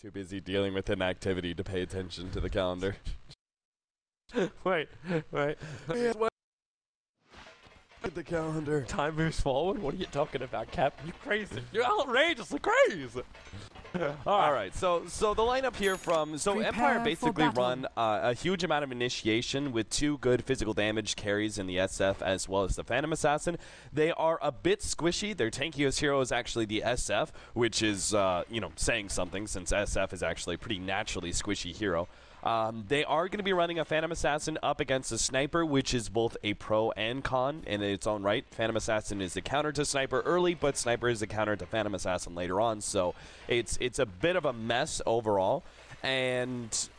Too busy dealing with inactivity to pay attention to the calendar. Wait. At the calendar. Time moves forward? What are you talking about, Cap? You're crazy. You're outrageously crazy. All right, so the lineup here from Empire basically run a huge amount of initiation with 2 good physical damage carries in the SF as well as the Phantom Assassin. They are a bit squishy. Their tankiest hero is actually the SF, which is saying something since SF is actually a pretty naturally squishy hero. They are going to be running a Phantom Assassin up against a Sniper, which is both a pro and con in its own right. Phantom Assassin is a counter to Sniper early, but Sniper is a counter to Phantom Assassin later on. So it's a bit of a mess overall, and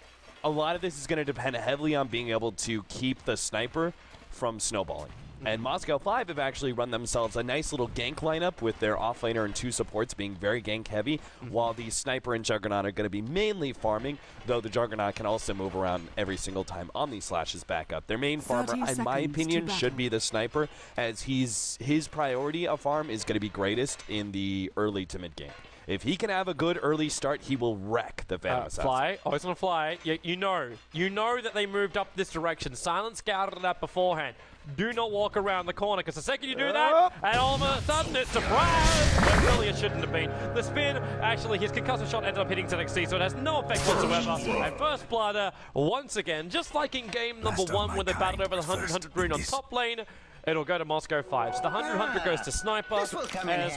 a lot of this is going to depend heavily on being able to keep the Sniper from snowballing. And Moscow 5 have actually run themselves a nice little gank lineup with their offlaner and 2 supports being very gank heavy, while the Sniper and Juggernaut are going to be mainly farming, though the Juggernaut can also move around every single time Omni slashes back up. Their main farmer, in my opinion, should be the Sniper, as his priority of farm is going to be greatest in the early to mid game. If he can have a good early start, he will wreck the Phantom Assassin. Fly. Always on fly. You know that they moved up this direction. Silent scouted that beforehand. Do not walk around the corner, because the second you do that, and all of a sudden it's surprise! But really it shouldn't have been. The spin, actually, his concussive shot ended up hitting ZXC, so it has no effect whatsoever. And first blood, once again, just like in game number 1 when they battled over the 100-100 rune on top lane, it'll go to Moscow 5. So the 100-100 goes to Sniper, as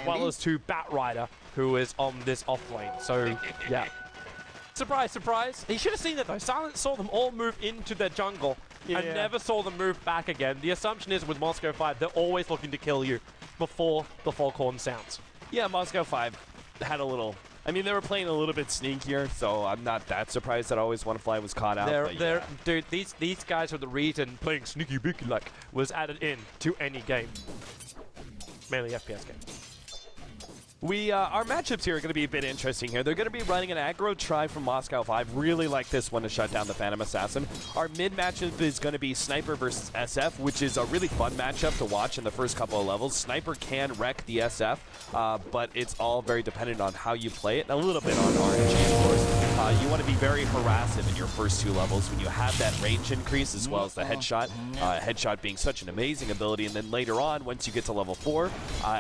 well as to Batrider, who is on this off lane. So, yeah. Surprise, surprise. He should have seen that, though. Silent saw them all move into their jungle and never saw them move back again. The assumption is with Moscow 5, they're always looking to kill you before the foghorn sounds. Yeah, Moscow 5 had a little... I mean, they were playing a little bit sneakier, so I'm not that surprised that Always Wanna Fly was caught out. Dude, these guys are the reason playing sneaky beaky like was added in to any game. Mainly FPS game. Our matchups here are going to be a bit interesting here. They're going to be running an aggro try from Moscow 5. Really like this one to shut down the Phantom Assassin. Our mid matchup is going to be Sniper versus SF, which is a really fun matchup to watch in the first couple of levels. Sniper can wreck the SF, but it's all very dependent on how you play it, and a little bit on RNG, of course. You want to be very harassive in your first 2 levels when you have that range increase as well as the headshot. Headshot being such an amazing ability, and then later on, once you get to level 4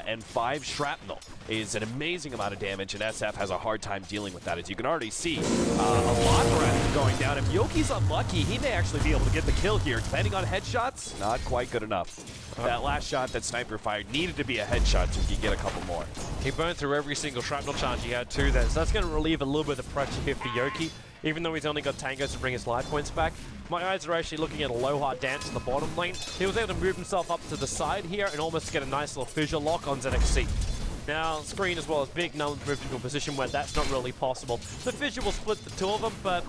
and 5, Shrapnel is an amazing amount of damage, and SF has a hard time dealing with that. As you can already see, a lot of Wrath going down. If Yoki's unlucky, he may actually be able to get the kill here. Depending on headshots, not quite good enough. That last shot that Sniper fired needed to be a headshot so he could get a couple more. He burned through every single shrapnel charge he had too there, so that's going to relieve a little bit of pressure here for Yoki, even though he's only got tangos to bring his life points back. My eyes are actually looking at Aloha dance in the bottom lane. He was able to move himself up to the side here and almost get a nice little fissure lock on ZXC. Now, Screen as well as Big Null's moved into a position where that's not really possible. The fissure will split the 2 of them, but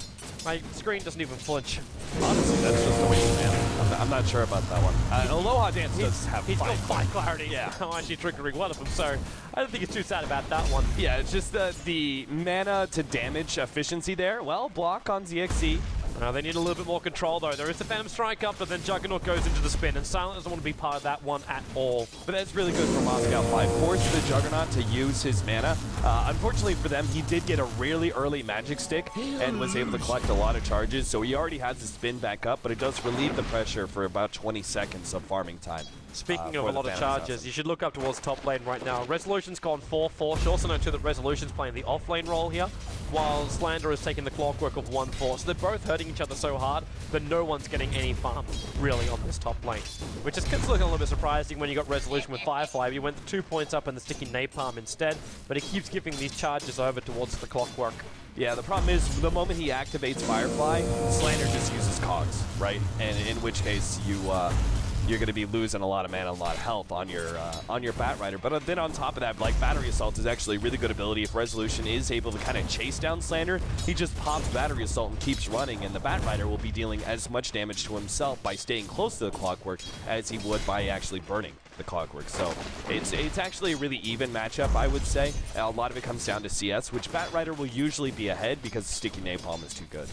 Screen doesn't even flinch. Honestly, that's just a waste of mana. I'm not sure about that one. Aloha Dance does have He's got 5 clarity. Yeah. I'm actually triggering one of them, so I don't think he's too sad about that one. Yeah, it's just the mana to damage efficiency there. Well, block on ZXC. They need a little bit more control, though. There is the Phantom Strike up, but then Juggernaut goes into the spin, and Silent doesn't want to be part of that one at all. But that's really good for Moscow 5. Forced the Juggernaut to use his mana. Unfortunately for them, he did get a really early Magic Stick and was able to collect a lot of charges, so he already has the spin back up, but it does relieve the pressure for about 20 seconds of farming time. Speaking of a lot of charges, you should look up towards top lane right now. Resolution's gone 4-4. Should also note too that Resolution's playing the off lane role here, while Slander is taking the Clockwerk of 1-4. So they're both hurting each other so hard that no one's getting any farm really on this top lane. Which is looking a little bit surprising when you got Resolution with Firefly. You went 2 points up in the sticky Napalm instead, but he keeps giving these charges over towards the Clockwerk. Yeah, the problem is the moment he activates Firefly, Slander just uses Cogs, right? And in which case you're going to be losing a lot of mana, a lot of health on your Batrider. But then on top of that, like, Battery Assault is actually a really good ability. If Resolution is able to kind of chase down Slander, he just pops Battery Assault and keeps running, and the Batrider will be dealing as much damage to himself by staying close to the Clockwerk as he would by actually burning the Clockwerk. So it's actually a really even matchup, I would say. A lot of it comes down to CS, which Batrider will usually be ahead because Sticky Napalm is too good.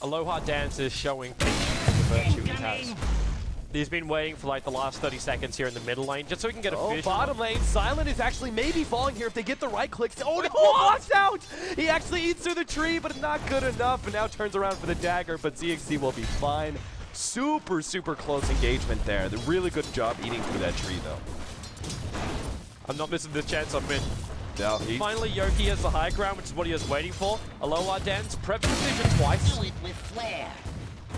Aloha Dance is showing the virtue he has. He's been waiting for like the last 30 seconds here in the middle lane just so he can get a vision. Bottom lane, Silent is actually maybe falling here if they get the right clicks. Oh no, walks out! He actually eats through the tree, but not good enough, and now turns around for the dagger, but ZXC will be fine. Super, super close engagement there. The really good job eating through that tree, though. I'm not missing this chance on mid. No, finally, Yoki has the high ground, which is what he was waiting for. Aloha dance, prep decision twice. With flair.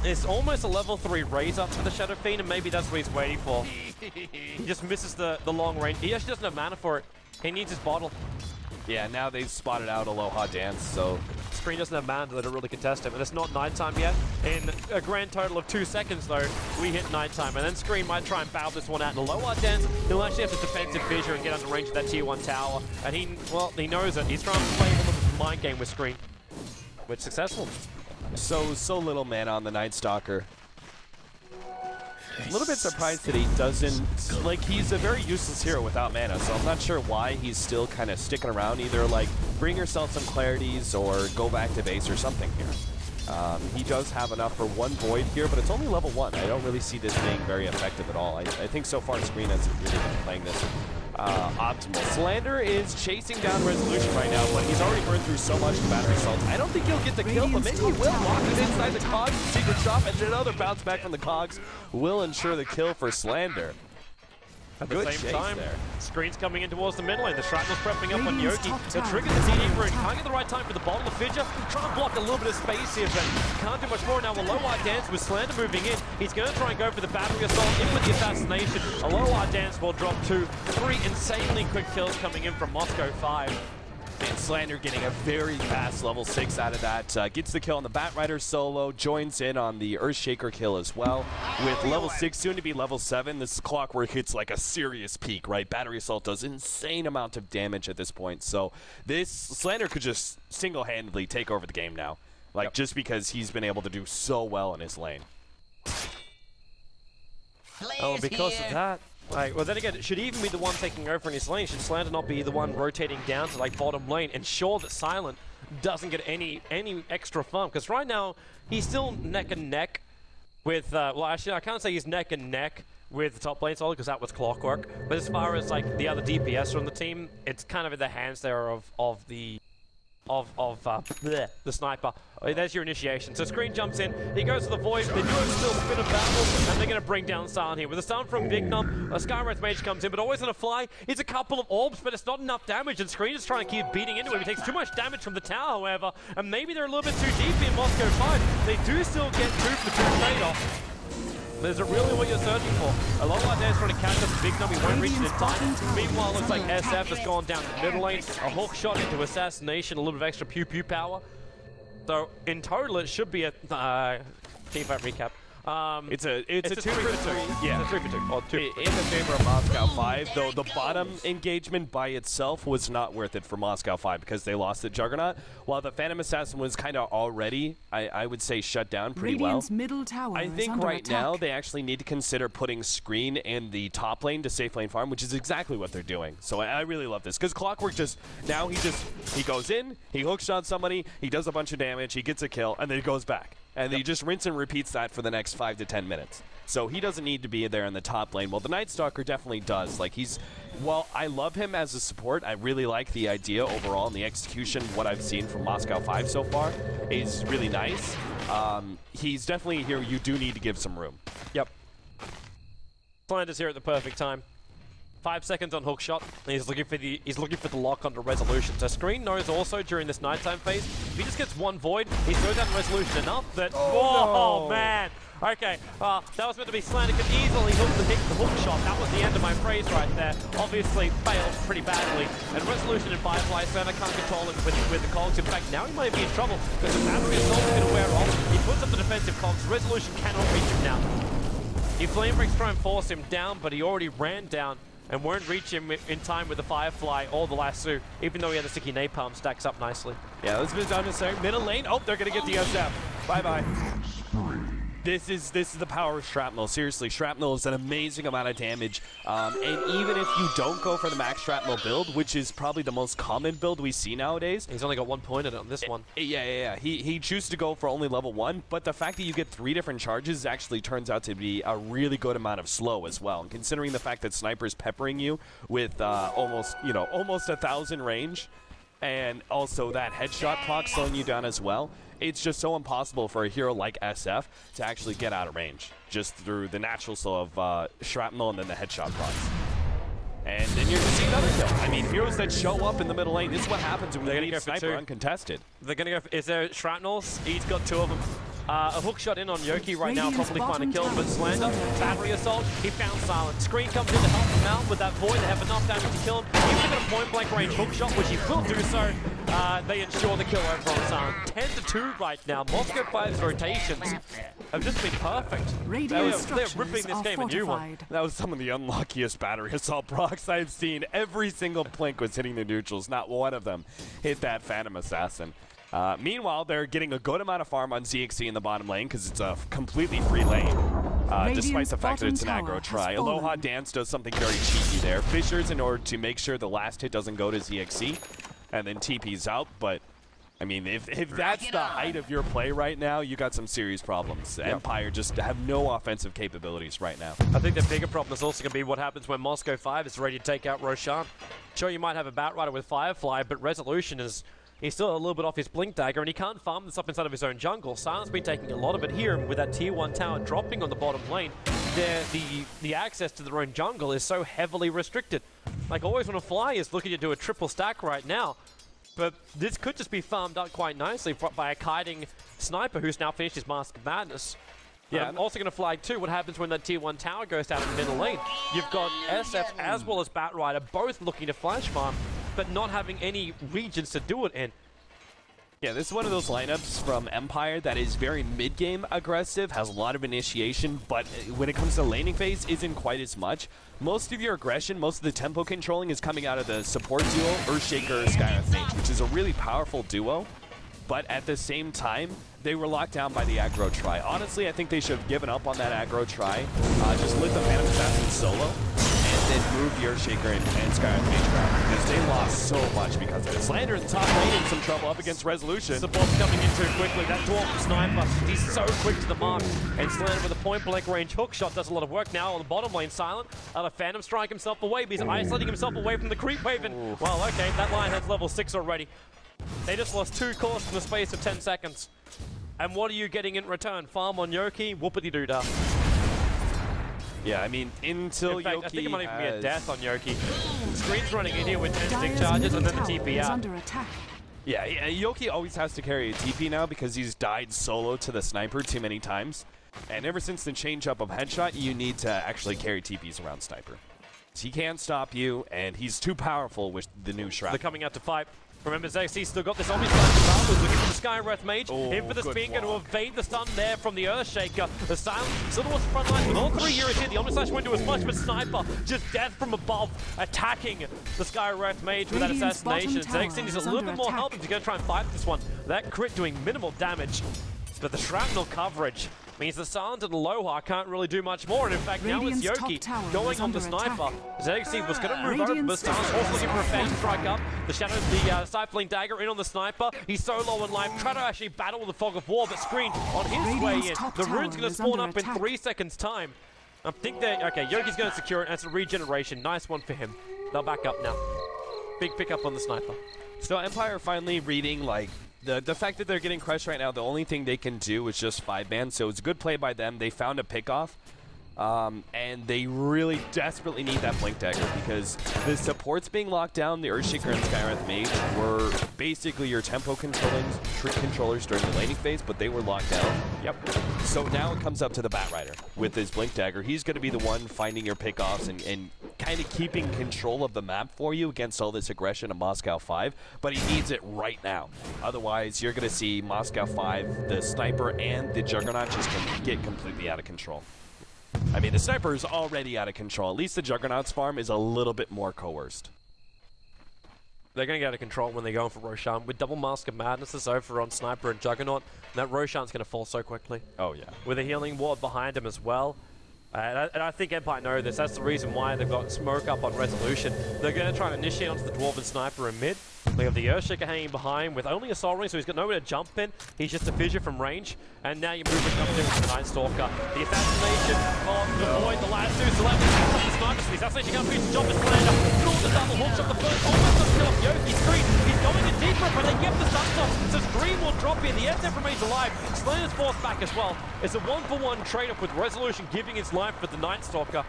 It's almost a level 3 raise up for the Shadow Fiend, and maybe that's what he's waiting for. He just misses the long range. He actually doesn't have mana for it. He needs his bottle. Yeah, now they've spotted out Aloha dance, so... Screen doesn't have mana to really contest him, and it's not nighttime yet. In a grand total of 2 seconds, though, we hit nighttime, and then Screen might try and bow this one out. And Aloha dance, he'll actually have the defensive fissure and get under range of that tier 1 tower. And he knows it. He's trying to play a little bit of mind game with Screen, which is successful. So little mana on the Night Stalker. A little bit surprised that he doesn't, like, he's a very useless hero without mana, so I'm not sure why he's still kind of sticking around. Either, like, bring yourself some clarities or go back to base or something here. He does have enough for 1 Void here, but it's only level 1. I don't really see this being very effective at all. I think so far Screen hasn't really been playing this optimal. Slander is chasing down Resolution right now, but he's already burned through so much to Battery Assault. I don't think he'll get the kill, but maybe he will. Walk it inside the Cogs, secret shop, and another bounce back from the Cogs will ensure the kill for Slander. At the same time, Screen's coming in towards the mid lane. The Shrapnel's prepping up on Yoki. They'll trigger the DD rune. Can't get the right time for the bottle of Fidger. Try and block a little bit of space here, but can't do much more. Now Aloha dance with Slander moving in. He's going to try and go for the battery assault in with the assassination. Aloha dance will drop 2. 3 insanely quick kills coming in from Moscow 5. And Slander getting a very fast level 6 out of that. Gets the kill on the Batrider solo, joins in on the Earthshaker kill as well. With level 6, soon to be level 7, this Clockwerk hits like a serious peak, right? Battery Assault does insane amount of damage at this point. So this Slander could just single-handedly take over the game now. Like, just because he's been able to do so well in his lane. Oh, because of that. Well, then again, it should even be the one taking over in his lane. Should Slander not be the one rotating down to, like, bottom lane, ensure that Silent doesn't get any extra fun? Because right now, he's still neck and neck with, well, actually, I can't say he's neck and neck with the top lane solo, because that was Clockwerk. But as far as, like, the other DPS on the team, it's kind of in the hands there of the sniper. There's your initiation. So Screen jumps in, he goes to the Void, they do still spin a battle, and they're going to bring down Silent here. With a stun from Big Num, a Skywrath Mage comes in, but always on a fly. It's a couple of orbs, but it's not enough damage, and Screen is trying to keep beating into him. He takes too much damage from the tower, however, and maybe they're a little bit too deep in Moscow 5. They do still get 2 for 2 trade-off. Is it really what you're searching for? Aloha Dance trying to catch up to Big Num, he won't reach it in time. Meanwhile, it looks like SF has gone down the middle lane. A hook shot into assassination, a little bit of extra pew-pew power. So, in total, it should be a teamfight recap. It's a 2 for 2. Yeah, it's a 3 for 2. Or 2. In the favor of Moscow 5, though the bottom engagement by itself was not worth it for Moscow 5 because they lost the Juggernaut. While the Phantom Assassin was kind of already, I would say, shut down pretty Radiant's well. Middle tower I think right now they actually need to consider putting Screen in the top lane to safe lane farm, which is exactly what they're doing. So I really love this because Clockwerk he goes in, he hookshot somebody, he does a bunch of damage, he gets a kill, and then he goes back. And he just rinse and repeats that for the next 5 to 10 minutes. So he doesn't need to be there in the top lane. Well, the Night Stalker definitely does. Like, while I love him as a support, I really like the idea overall, and the execution, what I've seen from Moscow 5 so far, is really nice. He's definitely here. You do need to give some room. Yep. Slander's here at the perfect time. 5 seconds on hook shot, and he's looking for the lock onto Resolution. So Screen knows also during this nighttime phase, if he just gets 1 Void, he throws down Resolution enough that no. Man. Okay, that was meant to be Slander could easily hook the hook shot. That was the end of my phrase right there. Obviously failed pretty badly. And Resolution in Firefly, Slander can't control him with the cogs. In fact, now he might be in trouble because the battery assault is going to wear off. He puts up the defensive cogs. Resolution cannot reach him now. He Flame Breaks try and force him down, but he already ran down and won't reach him in time with the Firefly or the Lasso, even though he had a sticky napalm. Stacks up nicely. Yeah, let's move down to the middle lane. Oh, they're going to get the SF. Bye-bye. This is the power of Shrapnel. Seriously, Shrapnel is an amazing amount of damage. And even if you don't go for the max Shrapnel build, which is probably the most common build we see nowadays. He's only got 1 point on this one. Yeah. He chooses to go for only level 1, but the fact that you get 3 different charges actually turns out to be a really good amount of slow as well. And considering the fact that Sniper's peppering you with almost 1,000 range, and also that headshot proc slowing you down as well. It's just so impossible for a hero like SF to actually get out of range, just through the natural slow of shrapnel and then the headshot procs. And then you're going to see another kill. I mean, heroes that show up in the middle lane, this is what happens when you leave Sniper uncontested. They're going to go for, is there shrapnels? He's got 2 of them. A hook shot in on Yoki right now, probably find a kill, but Slander, battery assault, he found Silent. Screen comes in to help him out with that void, they have enough damage to kill him. Even if they got a point blank range hook shot, which he will do so, they ensure the kill over on Silent. 10-2 right now. Moscow 5's rotations have just been perfect. They're ripping this game a new one. That was some of the unluckiest battery assault procs I've seen. Every single blink was hitting the neutrals. Not one of them hit that Phantom Assassin. Meanwhile, they're getting a good amount of farm on ZXC in the bottom lane because it's a completely free lane, despite the fact that it's an aggro try. Aloha Dance does something very cheeky there. Fishers in order to make sure the last hit doesn't go to ZXC, and then TP's out. But, I mean, if that's the height of your play right now, you got some serious problems. Yep. Empire just have no offensive capabilities right now. I think the bigger problem is also going to be what happens when Moscow 5 is ready to take out Roshan. Sure, you might have a Batrider with Firefly, but Resolution is... He's still a little bit off his Blink Dagger, and he can't farm this up inside of his own jungle. Silent's been taking a lot of it here, and with that tier 1 tower dropping on the bottom lane, the access to their own jungle is so heavily restricted. Like, Always Wanna Fly is looking to do a triple stack right now, but this could just be farmed up quite nicely by a kiting Sniper who's now finished his Mask of Madness. Yeah, I'm also going to flag too what happens when that tier 1 tower goes down in the middle lane. You've got SF as well as Batrider both looking to flash farm, but not having any regions to do it in. Yeah, this is one of those lineups from Empire that is very mid-game aggressive, has a lot of initiation, but when it comes to laning phase, isn't quite as much. Most of your aggression, most of the tempo controlling is coming out of the support duo, Earthshaker, Skywrath Mage, which is a really powerful duo, but at the same time, they were locked down by the aggro try. Honestly, I think they should have given up on that aggro try, just lit the Phantom Assassin solo, and then move the Earthshaker and Skywrath Mage around, because they lost so much because of it. Slander in the top lane in some trouble up against Resolution. Support's coming in too quickly. That dwarf Sniper, he's so quick to the mark. And Slander with a point-blank range hook shot does a lot of work now on the bottom lane. Silent, a Phantom strike himself away, but he's isolating himself away from the creep wave. And, well, okay, that line has level 6 already. They just lost 2 cores in the space of 10 seconds. And what are you getting in return? Farm on Yoki, whoopity-doo-dah. Yeah, I mean, until in fact, Yoki I think it might even be a death on Yoki. Screen's running in here with 10 stick charges and then the TP out. Yeah, Yoki always has to carry a TP now because he's died solo to the Sniper too many times. And ever since the change-up of Headshot, you need to actually carry TPs around Sniper. He can't stop you, and he's too powerful with the new Shrapnel. They're coming out to fight. Remember, ZXC still got this Omni Slash as well. Was looking for the Skywrath Mage. In for the spin, going to evade the stun there from the Earthshaker. The Silent still towards the front line with all 3 heroes here. The Omni Slash won't do as much, but Sniper just death from above, attacking the Skywrath Mage with that assassination. ZXC needs a little bit more help if he's going to try and fight this one. That crit doing minimal damage, but the shrapnel coverage means the Silent and Aloha can't really do much more. And in fact, now it's Yoki going on the Sniper. ZXC was going to move over, but Silent's also looking for a Phantom strike up. The Shadow, the Stifling Dagger in on the Sniper. He's so low in life. Try to actually battle with the Fog of War, but Screen on his way in. The rune's going to spawn up in 3 seconds' time. I think that, okay, Yoki's going to secure it, and it's a regeneration. Nice one for him. They'll back up now. Big pickup on the Sniper. So Empire finally reading, like, the fact that they're getting crushed right now, the only thing they can do is just 5-man, so it's a good play by them. They found a pick-off, and they really desperately need that Blink Dagger because the supports being locked down, the Earthshaker and Skywrath Mage, were basically your tempo controllers during the laning phase, but they were locked down. Yep. So now it comes up to the Batrider with his Blink Dagger. He's going to be the one finding your pick-offs and kind of keeping control of the map for you against all this aggression of Moscow 5, but he needs it right now. Otherwise, you're going to see Moscow 5, the Sniper, and the Juggernaut just get completely out of control. I mean, the Sniper is already out of control. At least the Juggernaut's farm is a little bit more coerced. They're going to get out of control when they're going for Roshan. With double Mask of Madness is over on Sniper and Juggernaut, and that Roshan's going to fall so quickly. Oh, yeah. With a healing ward behind him as well. And I think Empire know this. That's the reason why they've got smoke up on Resolution. They're going to try and initiate onto the Dwarven Sniper in mid. We have the Earthshaker hanging behind with only a Soul Ring, so he's got nowhere to jump in. He's just a fissure from range. And now you're moving up there with the Night Stalker. The assassination on the Void, the last two selected. The sniper, so the assassination comes to jump as Slander. Draws the double hook shot, the first almost up kill off Yoki. Screen. He's going in deeper, but they get the stunts off. So Screen will drop in. The SF remains alive. Slander's forced back as well. It's a 1-for-1 trade-off with Resolution giving his life for the Night Stalker.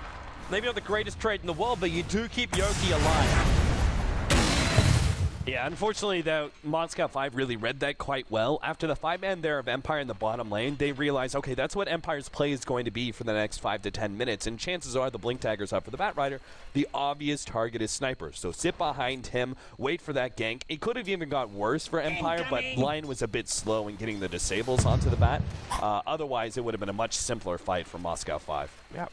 Maybe not the greatest trade in the world, but you do keep Yoki alive. Yeah, unfortunately, the Moscow 5 really read that quite well. After the 5-man there of Empire in the bottom lane, they realized, okay, that's what Empire's play is going to be for the next 5 to 10 minutes, and chances are the Blink Dagger's up for the Bat Rider. The obvious target is Sniper, so sit behind him, wait for that gank. It could have even got worse for Empire, but Lion was a bit slow in getting the disables onto the Bat. Otherwise, it would have been a much simpler fight for Moscow 5. Yeah.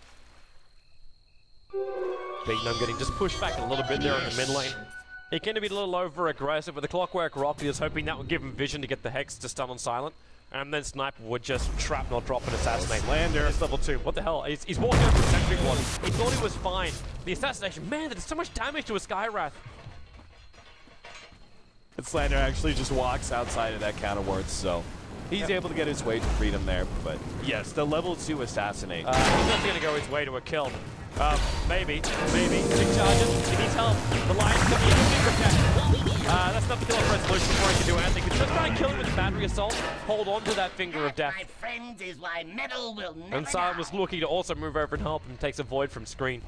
Big Gnome getting just pushed back a little bit there in the mid lane. He can be a little over-aggressive, but the Clockwerk Rock, he was hoping that would give him vision to get the Hex to stun on Silent. And then Sniper would just trap, not drop, and assassinate. Slander is level 2. What the hell? He's walking over a Sentry Ward. He thought he was fine. The assassination, man, there's so much damage to a Skywrath. And Slander actually just walks outside of that counter ward, so he's able to get his way to freedom there. But yes, the level 2 assassinate. He's not going to go his way to a kill. Maybe. Big charges. He needs help. The Lion's coming in. Big protect. That's not the kill of Resolution before he can do anything. He's just trying to kill him with the battery assault. Hold on to that finger of death. My friends, is why metal will never And Silent was looking to also move over and help and takes a Void from Screen.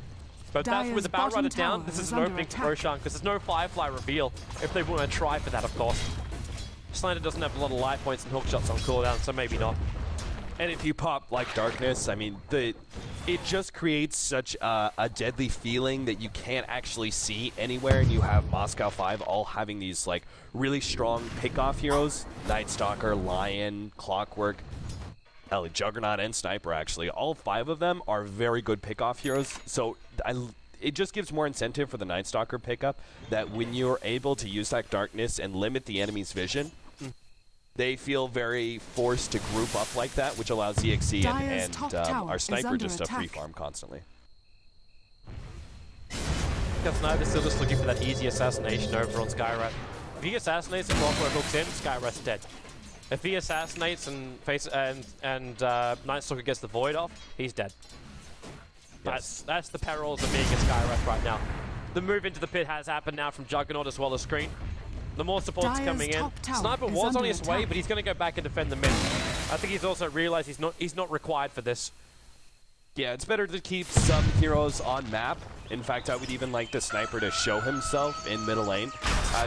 But that's with the Bat Rider down. This is an opening to Roshan because there's no Firefly reveal if they want to try for that, of course. Slander doesn't have a lot of life points and hook shots on cooldown, so maybe not. And if you pop like Darkness, I mean, it just creates such a deadly feeling that you can't actually see anywhere, and you have Moscow 5 all having these like really strong pick-off heroes. Night Stalker, Lion, Clockwerk, Juggernaut, and Sniper actually. All 5 of them are very good pick-off heroes, so it just gives more incentive for the Night Stalker pickup that when you're able to use that Darkness and limit the enemy's vision, they feel very forced to group up like that, which allows ZXC and our Sniper just to free farm constantly. Because Sniper's still just looking for that easy assassination over on Skywrath. If he assassinates and Clockwerk hooks in, Skywrath's dead. If he assassinates and Night Stalker gets the Void off, he's dead. Yes. That's the perils of being a Skywrath right now. The move into the pit has happened now from Juggernaut as well as Screen. The more support's coming in. Sniper was on his way, but he's going to go back and defend the mid. I think he's also realized he's not required for this. Yeah, it's better to keep some heroes on map. In fact, I would even like the Sniper to show himself in middle lane,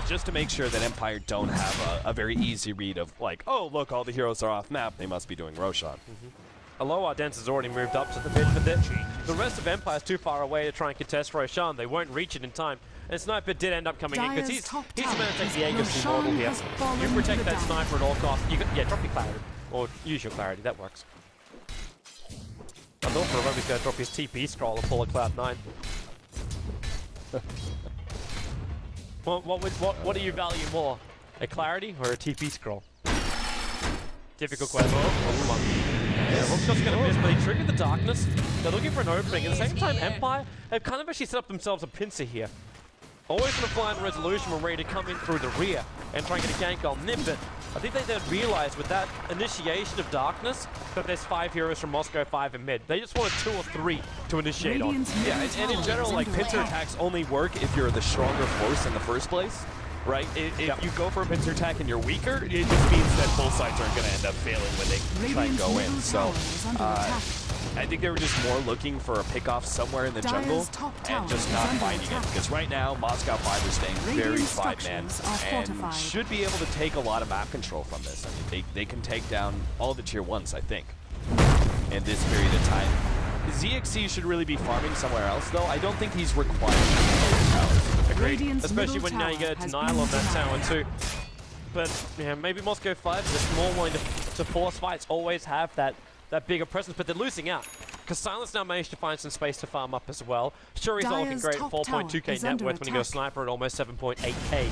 just to make sure that Empire don't have a very easy read of like, oh, look, all the heroes are off map. They must be doing Roshan. Aloha Dance has already moved up to the mid for this. The rest of Empire is too far away to try and contest Roshan. They won't reach it in time. And Sniper did end up coming in because he's going to take the Aegis model here. You protect that Sniper at all costs. Yeah, drop your clarity. Or use your clarity, that works. I thought for a moment he's going to drop his TP scroll and pull a Cloud 9. What do you value more? A clarity or a TP scroll? Difficult question. Yeah, Hookshot's going to miss, but he triggered the Darkness. They're looking for an opening. At the same time, Empire have kind of actually set up themselves a pincer here. Always going to fly in Resolution when ready to come in through the rear and try and get a gank on them, but I think they then realized with that initiation of Darkness that there's 5 heroes from Moscow 5 in mid. They just wanted 2 or 3 to initiate on. Yeah, and in general, like, pincer attacks only work if you're the stronger force in the first place, right? If you go for a pincer attack and you're weaker, it just means that both sides aren't going to end up failing when they try and go in. So, I think they were just more looking for a pick-off somewhere in the jungle and just not finding it. Because right now, Moscow 5 is staying very 5-man and should be able to take a lot of map control from this. I mean, they can take down all the tier 1s, I think, in this period of time. ZXC should really be farming somewhere else, though. I don't think he's required to Agreed. Especially when now you get a denial on that tower, too. But, yeah, maybe Moscow 5 is just more willing to force fights, always have that bigger presence, but they're losing out. Because Silence now managed to find some space to farm up as well. Sure, he's not looking great at 4.2k net worth when he goes Sniper at almost 7.8k.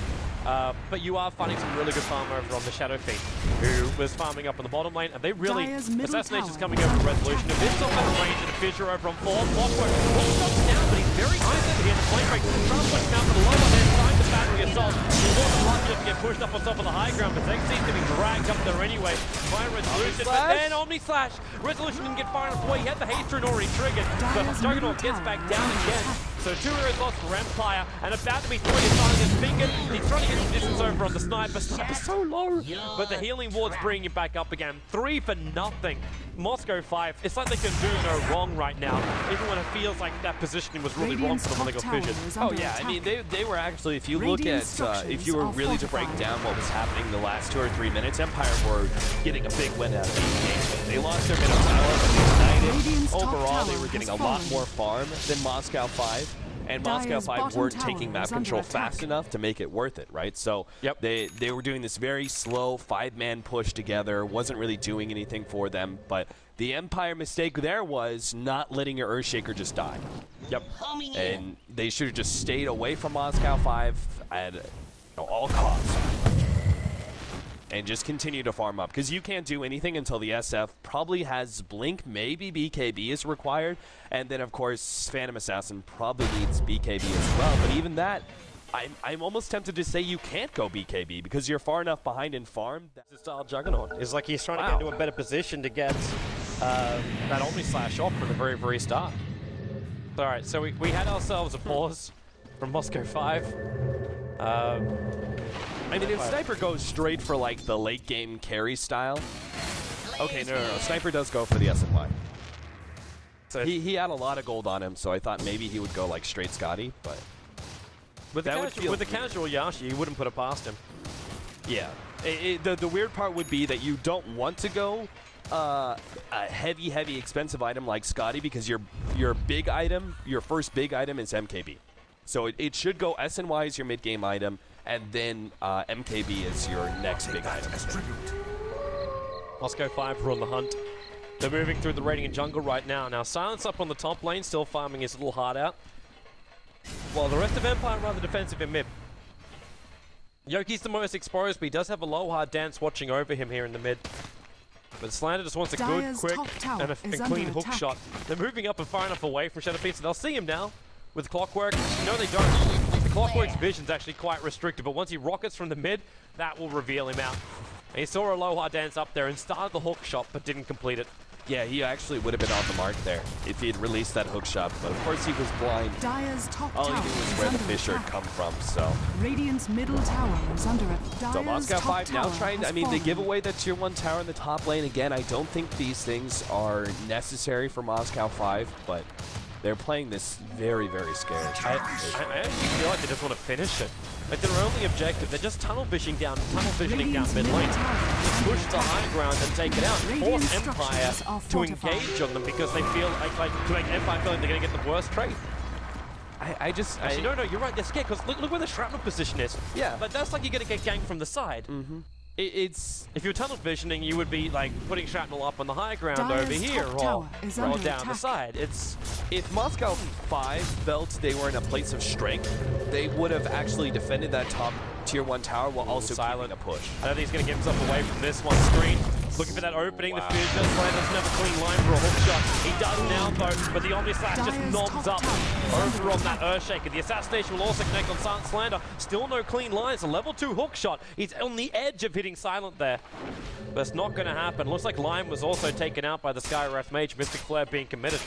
But you are finding some really good farm over on the Shadow Fiend, who was farming up on the bottom lane, and they really... Assassination's coming over to Resolution. If it's on better range and a fissure over on 4, Clockwerk will stop down, but he's very good here in the flame break. Trying to push him out for the lower hand, trying to battery the assault. He wasn't lucky enough to get pushed up on top of the high ground, but Zex seems to be dragged up there anyway. Fire Resolution, but then Omni Slash. Resolution didn't get far enough away. He had the haste rune already triggered, but Juggernaut gets back down again. So 2 heroes lost for Empire, and about to be 3 is starting his finger. He's trying to get some distance over on the sniper. Sniper's so low, but the healing ward's bringing him back up again. 3 for nothing. Moscow 5, it's like they can do no wrong right now, even when it feels like that positioning was really wrong for them when they got vision. Oh yeah, I mean, they were actually, if you look at, if you were really to break down what was happening the last 2 or 3 minutes, Empire were getting a big win out of these games. They lost their middle tower, but they united. Overall, they were getting a lot more farm than Moscow 5. And Moscow 5 weren't taking map control fast enough to make it worth it, right? So they were doing this very slow 5-man push together, wasn't really doing anything for them. But the Empire mistake there was not letting your Earthshaker just die. And they should have just stayed away from Moscow 5 at all costs. And just continue to farm up, because you can't do anything until the SF probably has Blink, maybe BKB is required, and then of course Phantom Assassin probably needs BKB as well, but even that, I'm almost tempted to say you can't go BKB because you're far enough behind in farm. That's his style Juggernaut. It's like he's trying to get into a better position to get that Omni Slash off from the very, very start. Alright, so we had ourselves a pause from Moscow 5. I mean, if Sniper goes straight for, like, the late-game carry style... Okay, no. Sniper does go for the SNY. So he had a lot of gold on him, so I thought maybe he would go, like, straight Scotty, but... With the casual Yashi, you wouldn't put it past him. Yeah. The weird part would be that you don't want to go a heavy, expensive item like Scotty because your big item, your first big item is MKB. So it should go SNY as your mid-game item, and then MKB is your next big item. Moscow 5 are on the hunt. They're moving through the Radiant jungle right now. Now, Silence up on the top lane, still farming his little heart out. While the rest of Empire are rather defensive in mid. Yoki's the most exposed, but he does have a low hard dance watching over him here in the mid. But Slander just wants a good, quick, and a clean hook shot. They're moving up and far enough away from Shadowfiend, so they'll see him now with Clockwerk. No, they don't. Clockwerk's vision's actually quite restricted, but once he rockets from the mid, that will reveal him out. And he saw a low hard dance up there and started the hook shot, but didn't complete it. Yeah, he actually would have been on the mark there if he had released that hook shot, but of course he was blind. All he knew was where the Fisher had come from, so... Radiant's middle tower is under attack. So Moscow 5 now trying to... I mean, they give away the tier 1 tower in the top lane. Again, I don't think these things are necessary for Moscow 5, but... They're playing this very, very scared. I actually feel like they just want to finish it. Like their only objective, they're just tunnel visioning down mid lane. Just push the high ground and take it out. Force Empire to engage on them because they feel like to make Empire feel like they're going to get the worst trade. Actually, no, you're right. They're scared because look where the shrapnel position is. Yeah, but that's like you're going to get ganked from the side. If you're tunnel visioning, you would be like putting shrapnel up on the high ground over here or down the side. If Moscow 5 felt they were in a place of strength, they would have actually defended that top tier 1 tower while also keeping a push. I don't think he's going to get himself away from this one screen. Looking for that opening, the Fisher. Slander doesn't have a clean line for a hook shot. He does now though, but the Omni Slash just knobs up over on that Earthshaker. The assassination will also connect on Silent Slander. Still no clean lines. A level 2 hook shot. He's on the edge of hitting Silent there. But it's not going to happen. Looks like Lime was also taken out by the Skywrath Mage. Mystic Flare being committed.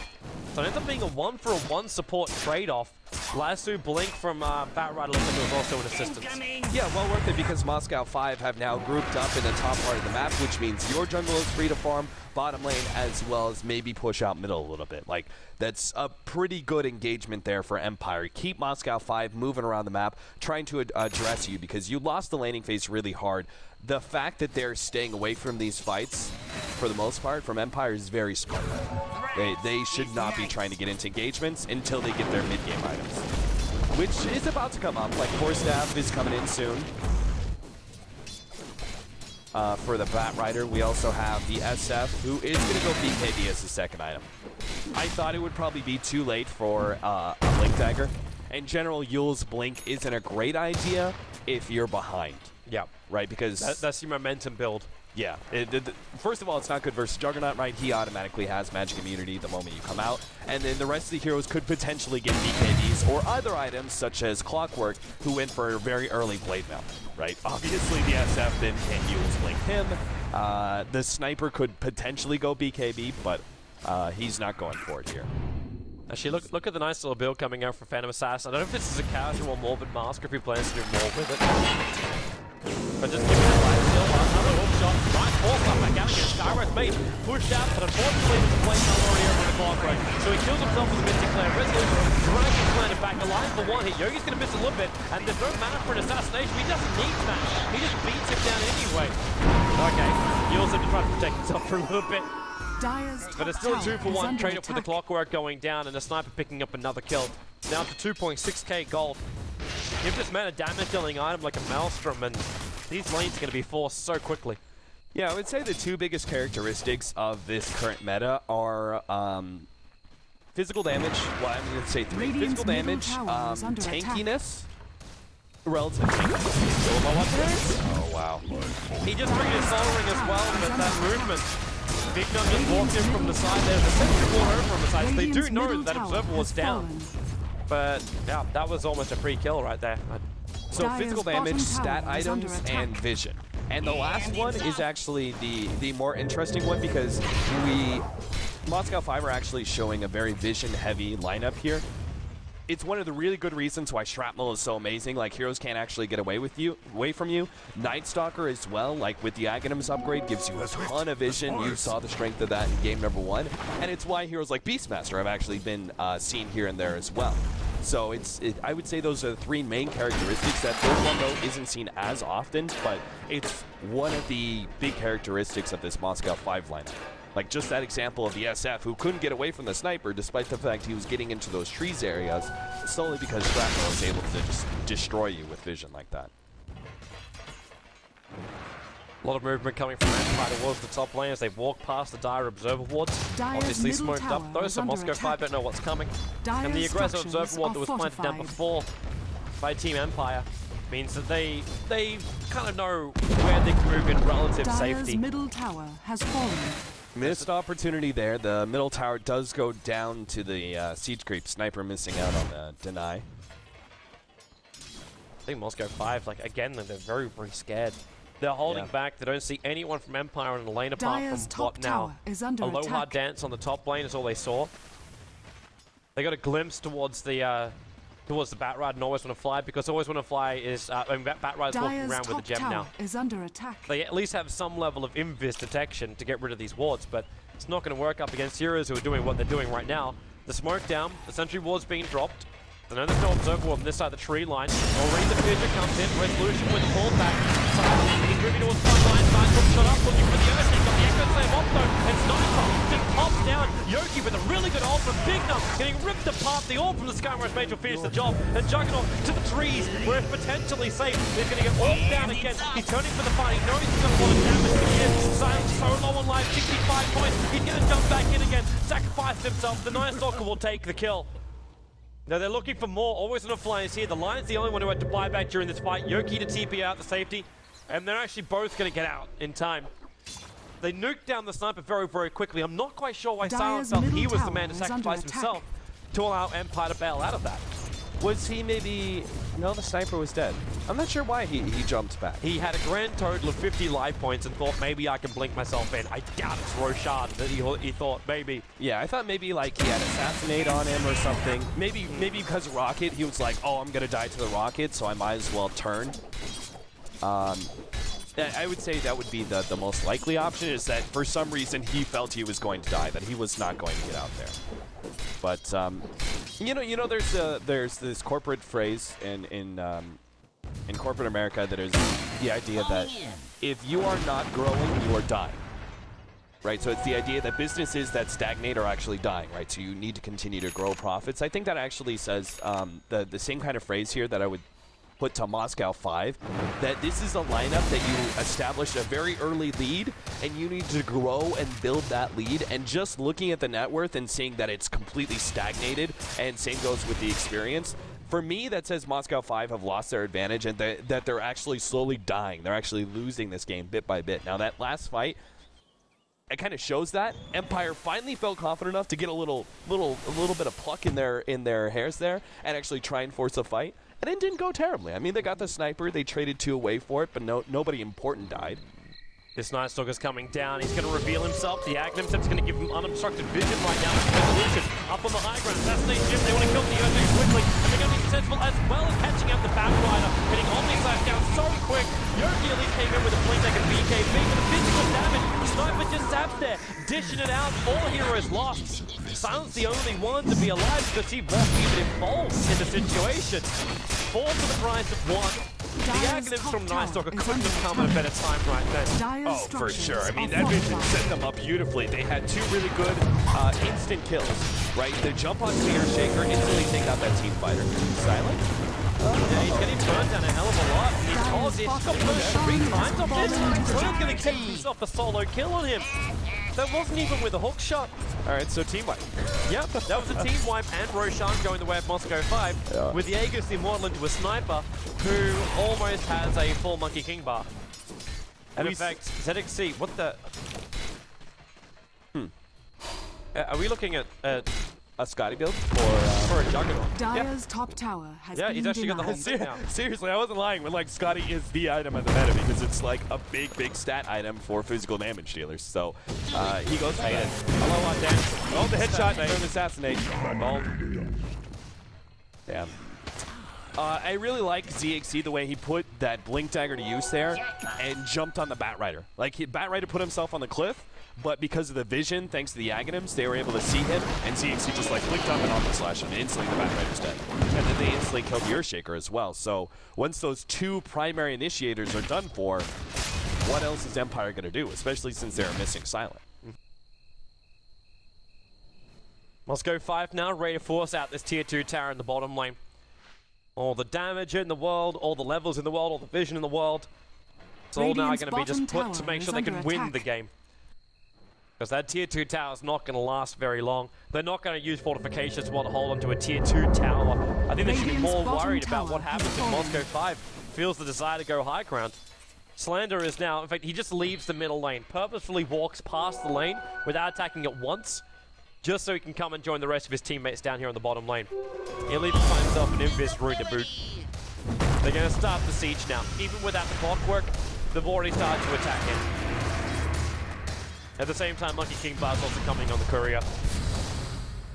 So it ends up being a 1-for-1 support trade-off. Lasso Blink from Batrider looks like it was also an assistance. Yeah, well worth it because Moscow 5 have now grouped up in the top part of the map, which means your jungle is free to farm bottom lane as well as maybe push out middle a little bit. Like, that's a pretty good engagement there for Empire. Keep Moscow 5 moving around the map, trying to address you because you lost the laning phase really hard. The fact that they're staying away from these fights, for the most part, from Empire is very smart. They should not be trying to get into engagements until they get their mid-game items, which is about to come up. Like, Core Staff is coming in soon. For the Batrider, we also have the SF, who is going to go BKB as the second item. I thought it would probably be too late for a Blink Dagger. In general, Yule's Blink isn't a great idea if you're behind. Yeah. Right, because that's your momentum build. yeah. First of all, it's not good versus Juggernaut, right? He automatically has magic immunity the moment you come out. And then the rest of the heroes could potentially get BKBs or other items such as Clockwerk, who went for a very early Blade Mail, right? Obviously, the SF then can't use Link him. The Sniper could potentially go BKB, but he's not going for it here. Actually, look at the nice little build coming out from Phantom Assassin. I don't know if this is a casual Morbid Mask or if he plans to do more with it. But just giving it light still. Another hook shot. Nice force up back out again. Skyro's mate pushed out, but unfortunately there's a plate already over the Clockwerk. So he kills himself with a Mystic Flare. Resolution dragging Slander back alive for one hit. Yogi's going to miss a little bit, and there's no mana for an assassination. He doesn't need that. He just beats him down anyway. Okay, he also just tried to protect himself for a little bit. But it's still a 2-for-1 trade-up with the Clockwerk going down and the Sniper picking up another kill. Now to 2.6k gold. Give this man a damage-dealing item like a Maelstrom, and these lanes are going to be forced so quickly. Yeah, I would say the two biggest characteristics of this current meta are physical damage. Well, I'm going to say three. Physical damage, tankiness, relative tankiness. Oh, wow. He just triggered his Soul Ring as well, but that movement. Big Nug just walked in from the side. There's a sentry ward over on the side, so they do know that Observer was down. But yeah, that was almost a free kill right there. So physical damage, stat items, and vision. And the last one is actually the more interesting one because Moscow 5 are actually showing a very vision-heavy lineup here. It's one of the really good reasons why Shrapnel is so amazing. Like, heroes can't actually get away from you. Night Stalker as well, like with the Aghanims upgrade, gives you a ton of vision. You saw the strength of that in game number 1. And it's why heroes like Beastmaster have actually been seen here and there as well. So I would say those are the three main characteristics. That third one, though, isn't seen as often, but it's one of the big characteristics of this Moscow 5 lineup. Like just that example of the SF who couldn't get away from the Sniper despite the fact he was getting into those trees areas solely because Shrapnel was able to just destroy you with vision like that. A lot of movement coming from Empire towards the top lane as they walk past the Dire Observer wards. Obviously smoked up though, so Moscow 5 don't know what's coming. And the aggressive Observer ward that was planted down before by Team Empire means that they kind of know where they can move in relative safety. Middle tower has fallen. Missed opportunity there. The middle tower does go down to the siege creep. Sniper missing out on the deny. I think Moscow 5, like again, they're very, very scared. They're holding back. They don't see anyone from Empire in the lane apart from what now? Aloha Dance on the top lane is all they saw. They got a glimpse towards the Bat Ride and Always Want to Fly because Always Want to Fly is Bat Ride's walking around with a gem now. Is under attack. They at least have some level of invis detection to get rid of these wards, but it's not going to work up against heroes who are doing what they're doing right now. The smoke down, the sentry ward's being dropped. I know there's no Observer ward on this side of the tree line. Already the Fissure comes in. Resolution with the pull back. He's moving towards front line. Nice hook shot up, looking for the Earth. He's got the Echo Save off though. And Sniper just pops down. Yogi with a really good ult from Big Nug, getting ripped apart. The ult from the Skyrush Mage will finish the job. And Juggernaut to the trees, where it's potentially safe. He's going to get all down again. He's turning for the fight. He knows he's got a lot of damage to give. Silence so low on life, 65 points. He's going to jump back in again. Sacrifice himself. The Night Stalker will take the kill. Now they're looking for more. Always on a fly is here. The Lion's the only one who had to buy back during this fight. Yoki to TP out the safety. And they're actually both going to get out in time. They nuked down the Sniper very, very quickly. I'm not quite sure why Silence felt he was the man to sacrifice himself to allow Empire to bail out of that. Was he maybe... No, the Sniper was dead. I'm not sure why he jumped back. He had a grand total of 50 life points and thought maybe I can blink myself in. I doubt it's Rochard that he thought maybe. Yeah, I thought maybe like he had Assassinate on him or something. Maybe because of Rocket, he was like, oh, I'm going to die to the Rocket, so I might as well turn. I would say that would be the most likely option, is that for some reason he felt he was going to die, that he was not going to get out there. But you know, there's this corporate phrase in corporate America that is the idea that if you are not growing, you are dying. Right, so it's the idea that businesses that stagnate are actually dying, right? So you need to continue to grow profits. I think that actually says the same kind of phrase here that I would put to Moscow 5, that this is a lineup that you establish a very early lead and you need to grow and build that lead, and just looking at the net worth and seeing that it's completely stagnated, and same goes with the experience, for me, that says Moscow 5 have lost their advantage and that they're actually slowly dying. They're actually losing this game bit by bit. Now, that last fight, it kind of shows that. Empire finally felt confident enough to get a little bit of pluck in their hairs there and actually try and force a fight. And it didn't go terribly. I mean, they got the sniper. They traded 2 away for it, but nobody important died. This Night Stalker's coming down. He's going to reveal himself. The Aghanim Step's going to give him unobstructed vision right now. Resolution up on the high ground. Assassinate Jim. They want to kill the Yodu quickly. And they're going to be successful as well as catching out the Batrider. Hitting Omnislash down so quick. Yogi at least came in with a blink deck and BKB for the physical damage. Sniper just zapped there. Dishing it out. All heroes lost. Silence the only one to be alive because he wasn't even involved in the situation. 4 for the price of 1. The Aghanims from Night Stalker couldn't have come at a better time right then. Oh, for sure. I mean, that vision set them up beautifully. They had 2 really good instant kills, right? They jump onto the Earthshaker, instantly take out that team fighter. Silent? Yeah, he's getting burned down a hell of a lot. He's got pushed 3 times off this. Slayer's going to get himself a solo kill on him. That wasn't even with a hook shot. All right, so team wipe. Yep, that was a team wipe, and Roshan going the way of Moscow 5 with the Aegis the Immortal into a sniper who almost has a full Monkey King bar. And in fact, ZXC, what the... are we looking at a Scotty build? For a Juggernaut? Dire's top tower has been he's actually got the whole denied. thing now. Seriously, I wasn't lying when like Scotty is the item in the meta because it's like a big stat item for physical damage dealers. So he goes for that. Hello, Dan. Oh, the headshot for an assassinate. Damn. I really like ZXC the way he put that blink dagger to use there and jumped on the Batrider. Like Batrider put himself on the cliff, but because of the vision, thanks to the Aghanims, they were able to see him, and ZXC just like flicked up and on the slash, and instantly the Batrider's dead. And then they instantly killed the Earthshaker as well. So once those 2 primary initiators are done for, what else is Empire going to do, especially since they're missing Silent? Moscow 5 now ready to force out this tier 2 tower in the bottom lane. All the damage in the world, all the levels in the world, all the vision in the world. It's all now going to be just put to make sure they can win the game. Because that tier 2 tower is not going to last very long. They're not going to use fortifications while to hold onto a tier 2 tower. I think they should be more worried about what happens if Moscow 5 feels the desire to go high ground. Slander is now, in fact, he just leaves the middle lane, purposefully walks past the lane without attacking it once, just so he can come and join the rest of his teammates down here on the bottom lane. He'll even find himself an Invis rune to boot. They're going to start the siege now. Even without the Clockwerk, they've already started to attack him. At the same time, Monkey King Bar's also coming on the courier.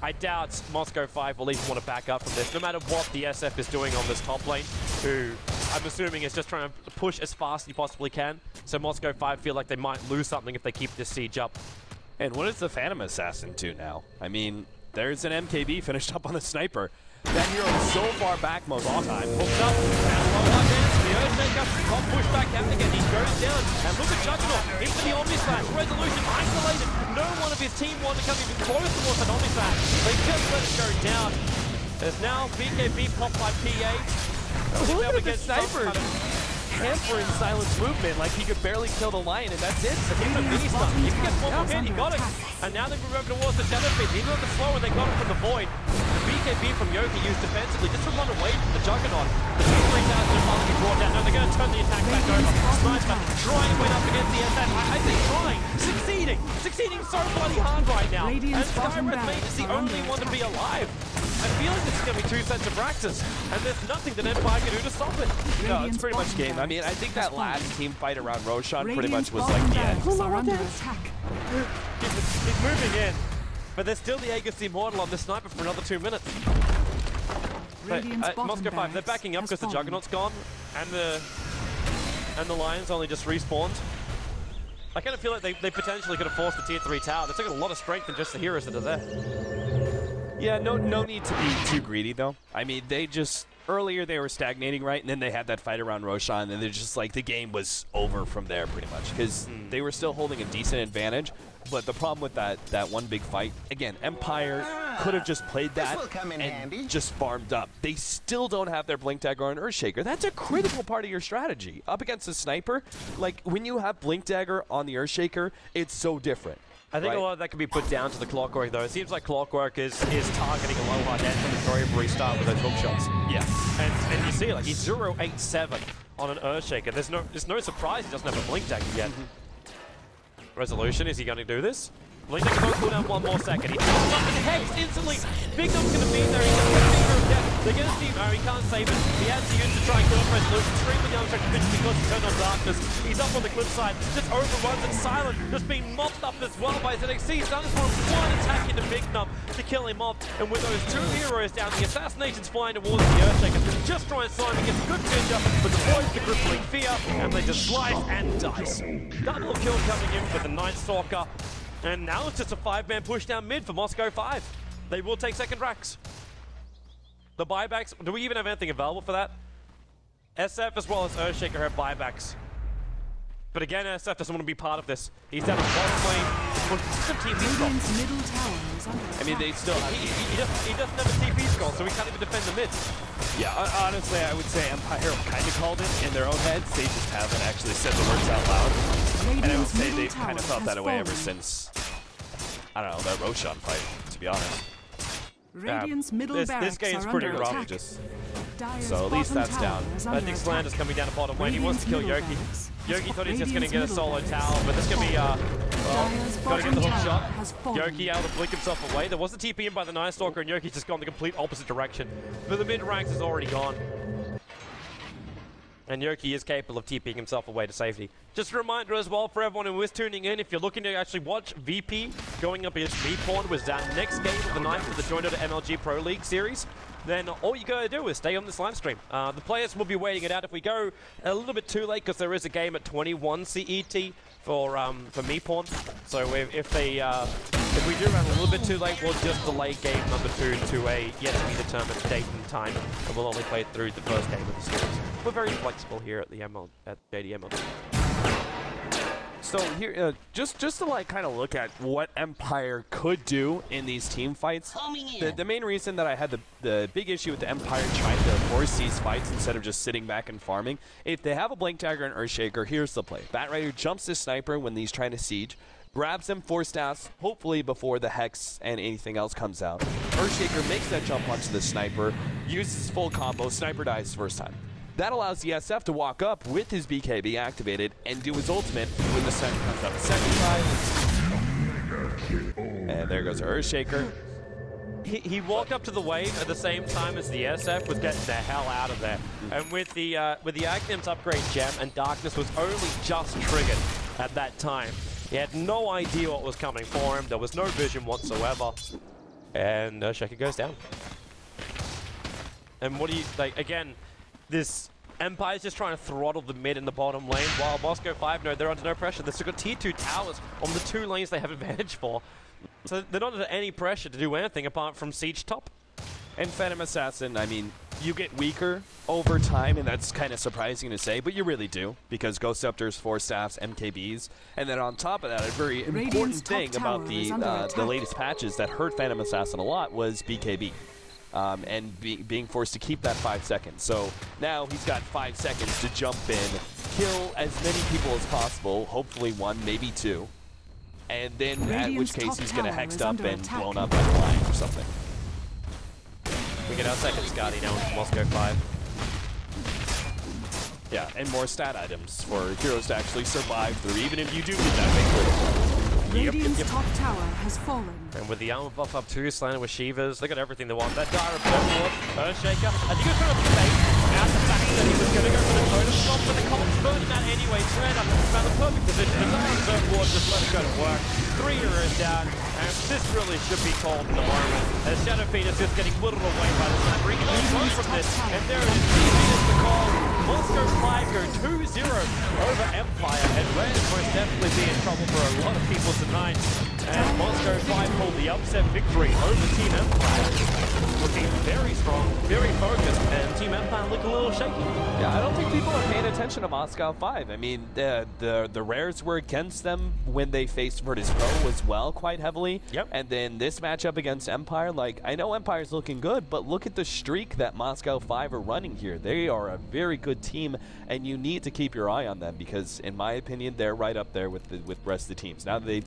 I doubt Moscow 5 will even want to back up from this, no matter what the SF is doing on this top lane, who I'm assuming is just trying to push as fast as he possibly can. So Moscow 5 feel like they might lose something if they keep this siege up. And what is the Phantom Assassin to now? I mean, there's an MKB finished up on the sniper. That hero is so far back most of the time. Hooked up, down low like this. The Earthshaker can't push back out again. He goes down, and look at Juggernaut into the Omnislash. Resolution isolated. No one of his team wanted to come even close towards that Omnislash. They just let it go down. There's now BKB popped by PA. Look at the sniper hampering Silent's movement, like he could barely kill the lion, and that's it. He's a mini stun. He can get one more hit, he got it. And now they move over towards the Shadow Feed. He got the slow and they got it from the void. The BKB from Yoki used defensively just to run away from the Juggernaut. The 2-3,000 will finally be brought down. No, they're going to turn the attack back over. Sniper trying to win up against the SF. I think trying. Succeeding so bloody hard right now. And Skywrath Mage is the only one to be alive. I feel like this is going to be 2 sets of practice, and there's nothing that Empire can do to stop it. No, it's pretty much game. I mean, I think that last team fight around Roshan pretty much was like the end. Are under attack. He's moving in, but there's still the Aegis the Immortal on the sniper for another 2 minutes. Moscow 5, they're backing up because the Juggernaut's gone, and the Lions only just respawned. I kind of feel like they potentially could have forced the tier 3 tower. They're taking a lot of strength in just the heroes that are there. Yeah, no need to be too greedy, though. I mean, they just... Earlier, they were stagnating, right? And then they had that fight around Roshan, and they're just like, the game was over from there, pretty much. Because they were still holding a decent advantage. But the problem with that one big fight, again, Empire could have just played that and just farmed up. They still don't have their Blink Dagger on Earthshaker. That's a critical part of your strategy. Up against a sniper, like, when you have Blink Dagger on the Earthshaker, it's so different. I think a lot of that can be put down to the Clockwerk, though. It seems like Clockwerk is targeting a low hard end from the very restart with those hook shots. Yes. And you see, like, he's 0-8-7 on an Earthshaker. There's no surprise he doesn't have a blink dagger yet. Resolution, is he going to do this? Blink dagger's on cooldown 1 more second. He tosses up the Hex instantly. Big Numb's going to be there. He's going to finger of death. They're going to see he can't save it. He has to use to try and kill off Resolution. Extremely unattractive because he turned on darkness. He's up on the cliff side. Just overruns and Silent just being mopped up as well by ZXC. Silent for one attack into Big Numb to kill him off. And with those 2 heroes down, the assassinations flying towards the Earthshaker. Just trying to sign him, gets a good finisher, but deploys the crippling fear, and they just slice and dice. Double kill coming in for the Night Stalker. And now it's just a 5-man push down mid for Moscow 5. They will take second racks. The buybacks, do we even have anything available for that? SF as well as Earthshaker have buybacks. But again, SF doesn't want to be part of this. He's down the bottom lane. Radiant's middle tower is under I mean, they still have... He doesn't have a TP scroll, so he can't even defend the mids. Yeah, honestly, I would say Empire kind of called it in their own heads. They just haven't actually said the words out loud. And I would say they've kind of felt that away ever since, I don't know, that Roshan fight, to be honest. Radiant's middle this game's pretty rough. So at least that's down. I think Slander's coming down the bottom lane. He wants to kill Yoki. Yoki thought he's just going to get a solo tower, but this is going to be, got to get the hook shot. Yoki able to blink himself away. There was a TP in by the Night Stalker, and Yoki's just gone the complete opposite direction. But the mid ranks is already gone. And Yoki is capable of TPing himself away to safety. Just a reminder as well for everyone who is tuning in, if you're looking to actually watch VP going up against Meatporn was that next game of the night for the JoinDota MLG Pro League series, then all you gotta do is stay on this live stream. The players will be waiting it out. If we go a little bit too late, because there is a game at 21 CET for Meatporn. So if we do run a little bit too late, we'll just delay game number 2 to a yet to be determined date and time, and we'll only play it through the first game of the series. We're very flexible here at the JDML. So here, just to like kind of look at what Empire could do in these team fights. The main reason that I had the big issue with the Empire trying to force these fights instead of just sitting back and farming, if they have a Blink Dagger and Earthshaker, here's the play. Batrider jumps this sniper when he's trying to siege, grabs him 4 staffs, hopefully before the Hex and anything else comes out. Earthshaker makes that jump onto the sniper, uses full combo, sniper dies first time. That allows the SF to walk up with his BKB activated and do his ultimate when the sniper comes up the second time. And there goes Earthshaker. He walked up to the wave at the same time as the SF was getting the hell out of there. And with the Agnim's upgrade gem, and darkness was only just triggered at that time. He had no idea what was coming for him. There was no vision whatsoever. And Earthshaker goes down. And what do you, like, again, this Empire's just trying to throttle the mid and the bottom lane, while Moscow 5, no, they're under no pressure. They've still got tier 2 towers on the 2 lanes they have advantage for. So they're not under any pressure to do anything apart from siege top. And Phantom Assassin, I mean, you get weaker over time, and that's kind of surprising to say, but you really do, because Ghost Scepters, 4 staffs, MKBs, and then on top of that, a very important thing about the latest patches that hurt Phantom Assassin a lot was BKB. And being forced to keep that 5 seconds. So now he's got 5 seconds to jump in, kill as many people as possible, hopefully 1, maybe 2, and then at which case he's going to hexed up and blown up by the line or something. We get our second Scotty now with Moscow 5. Yeah, and more stat items for heroes to actually survive through, even if you do get that victory. Radiant's top tower has fallen. And with the armor buff up too, Slander with Shivas, they got everything they want. That Dire Purple, Earthshaker. I think he was trying to fake out the fact that he was going to go for the totem stop, but the Colt's burning that anyway. Slander found the perfect position. The Dire Surfboard just let it go to work. 3 heroes down, and this really should be called in the moment. As Shadow Feed is just getting whittled away by the Sniper. He can run from this, and there it is. 3 minutes to call. Moscow 5 go 2-0 over Empire, and Red most definitely be in trouble for a lot of people tonight. And Moscow 5 pulled the upset victory over Team Empire. Looking very strong, very focused, and Team Empire looking a little shaky. Yeah, I don't think people are paying attention to Moscow 5. I mean, the rares were against them when they faced Virtus Pro as well quite heavily. Yep. And then this matchup against Empire, like, I know Empire's looking good, but look at the streak that Moscow 5 are running here. They are a very good team, and you need to keep your eye on them because, in my opinion, they're right up there with the rest of the teams. Now that they've